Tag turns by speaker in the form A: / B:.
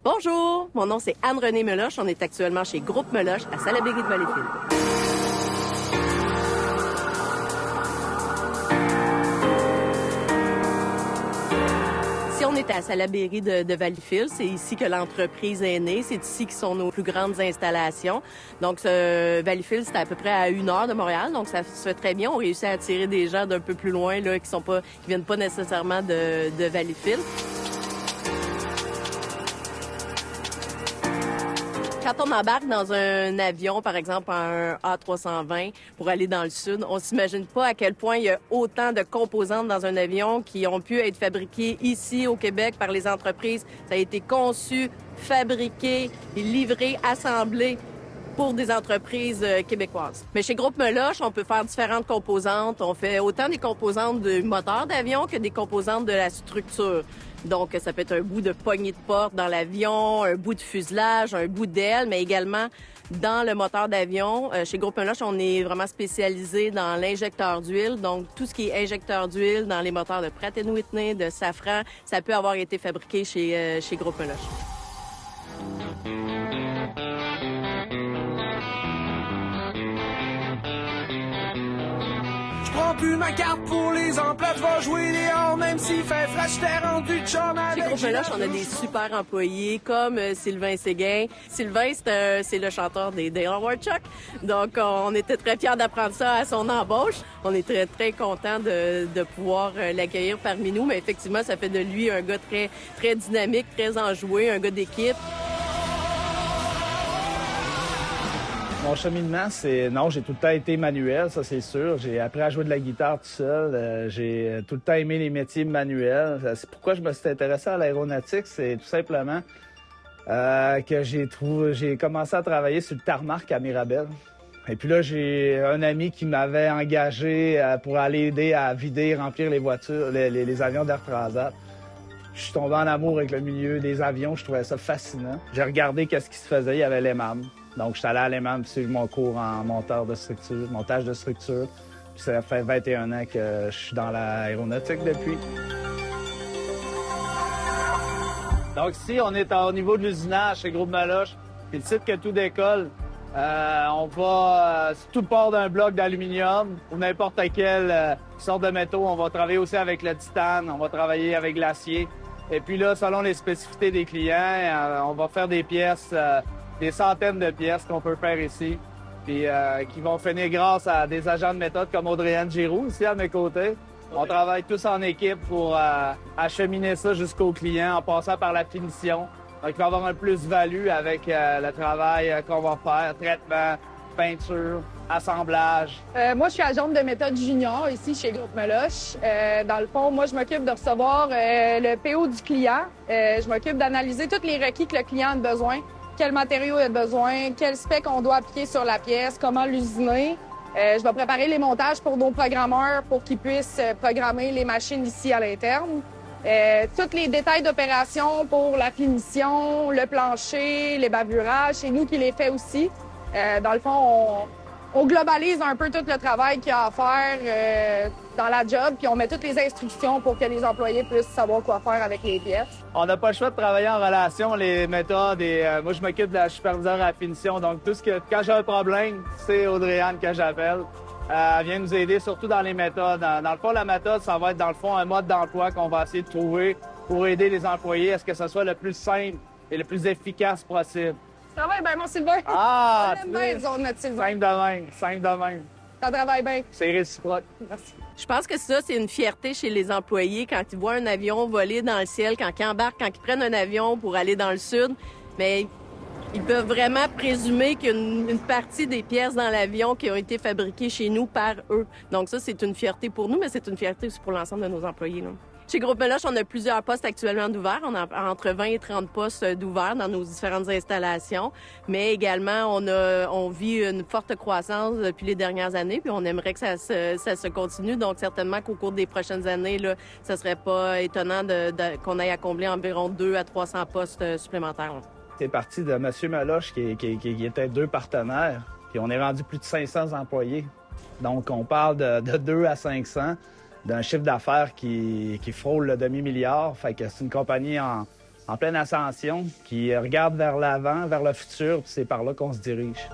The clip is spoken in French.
A: Bonjour, mon nom c'est Anne-Renée Meloche. On est actuellement chez Groupe Meloche à Salaberry de Valleyfield. Si on est à Salaberry de Valleyfield, c'est ici que l'entreprise est née. C'est ici qui sont nos plus grandes installations. Donc, Valleyfield, c'est à peu près à 1 heure de Montréal. Donc, ça se fait très bien. On réussit à attirer des gens d'un peu plus loin, là, qui viennent pas nécessairement de Valleyfield. Quand on embarque dans un avion, par exemple un A320, pour aller dans le sud, on s'imagine pas à quel point il y a autant de composantes dans un avion qui ont pu être fabriquées ici au Québec par les entreprises. Ça a été conçu, fabriqué, livré, assemblé pour des entreprises québécoises. Mais chez Groupe Meloche, on peut faire différentes composantes. On fait autant des composantes du moteur d'avion que des composantes de la structure. Donc, ça peut être un bout de poignée de porte dans l'avion, un bout de fuselage, un bout d'aile, mais également dans le moteur d'avion. Chez Groupe Meloche, on est vraiment spécialisé dans l'injecteur d'huile. Donc, tout ce qui est injecteur d'huile dans les moteurs de Pratt & Whitney, de Safran, ça peut avoir été fabriqué chez Groupe Meloche.
B: Je prends plus ma carte pour les emplois, je vais jouer dehors, même s'il fait frais, j't'ai rendu de chum avec...
A: Chez Groupe Meloche, on a des super employés comme Sylvain Séguin. Sylvain, c'est le chanteur des Dale Howard Chuck. Donc, on était très fiers d'apprendre ça à son embauche. On est très, très contents de pouvoir l'accueillir parmi nous. Mais effectivement, ça fait de lui un gars très, très dynamique, très enjoué, un gars d'équipe.
C: Mon cheminement, non, j'ai tout le temps été manuel, ça c'est sûr. J'ai appris à jouer de la guitare tout seul. J'ai tout le temps aimé les métiers manuels. C'est pourquoi je me suis intéressé à l'aéronautique, c'est tout simplement que j'ai commencé à travailler sur le tarmac à Mirabel. Et puis là, j'ai un ami qui m'avait engagé pour aller aider à vider, remplir les voitures, les avions d'Air Transat. Je suis tombé en amour avec le milieu des avions, je trouvais ça fascinant. J'ai regardé qu'est-ce qui se faisait, il y avait l'EMAM. Donc, je suis allé à l'EMAM suivre mon cours en montage de structure. Puis ça fait 21 ans que je suis dans l'aéronautique depuis. Donc ici, on est au niveau de l'usinage chez Groupe Meloche. Puis le site que tout décolle, on va sur tout le port d'un bloc d'aluminium ou n'importe quelle sorte de métaux. On va travailler aussi avec le titane, on va travailler avec l'acier. Et puis là, selon les spécificités des clients, on va faire des pièces... des centaines de pièces qu'on peut faire ici, puis qui vont finir grâce à des agents de méthode comme Audrey-Anne Giroux, ici à mes côtés. On travaille tous en équipe pour acheminer ça jusqu'au client en passant par la finition. Donc, il va y avoir un plus-value avec le travail qu'on va faire, traitement, peinture, assemblage.
D: Moi, je suis agente de méthode junior ici chez Groupe Meloche. Dans le fond, moi, je m'occupe de recevoir le PO du client. Je m'occupe d'analyser tous les requis que le client a besoin. Quel matériau il a besoin, quel spec on doit appliquer sur la pièce, comment l'usiner. Je vais préparer les montages pour nos programmeurs pour qu'ils puissent programmer les machines ici à l'interne. Tous les détails d'opération pour la finition, le plancher, les bavurages, c'est nous qui les fait aussi. Dans le fond, on globalise un peu tout le travail qu'il y a à faire dans la job, puis on met toutes les instructions pour que les employés puissent savoir quoi faire avec les pièces.
C: On n'a pas le choix de travailler en relation, les méthodes, et moi, je m'occupe de la superviseure à la finition. Donc, quand j'ai un problème, c'est Audrey-Anne que j'appelle. Elle vient nous aider, surtout dans les méthodes. Dans le fond, la méthode, ça va être, dans le fond, un mode d'emploi qu'on va essayer de trouver pour aider les employés à ce que ce soit le plus simple et le plus efficace possible.
D: Ça va bien, mon Sylvain?
C: Ah!
D: On aime bien, notre Sylvain.
C: Simple de même.
D: Ça travaille bien.
C: C'est réciproque.
D: Merci.
A: Je pense que ça, c'est une fierté chez les employés quand ils voient un avion voler dans le ciel, quand ils embarquent, quand ils prennent un avion pour aller dans le sud. Mais ils peuvent vraiment présumer qu'il y a une partie des pièces dans l'avion qui ont été fabriquées chez nous par eux. Donc ça, c'est une fierté pour nous, mais c'est une fierté aussi pour l'ensemble de nos employés, là. Chez Groupe Meloche, on a plusieurs postes actuellement d'ouverts. On a entre 20 et 30 postes d'ouverts dans nos différentes installations. Mais également, on vit une forte croissance depuis les dernières années, puis on aimerait que ça se continue. Donc, certainement qu'au cours des prochaines années, là, ça serait pas étonnant qu'on aille à combler environ 200 à 300 postes supplémentaires, là.
C: C'est parti de M. Meloche qui était 2 partenaires, puis on est rendu plus de 500 employés. Donc, on parle de 2 à 500. D'un chiffre d'affaires qui frôle le demi-milliard. Fait que c'est une compagnie en pleine ascension, qui regarde vers l'avant, vers le futur, puis c'est par là qu'on se dirige.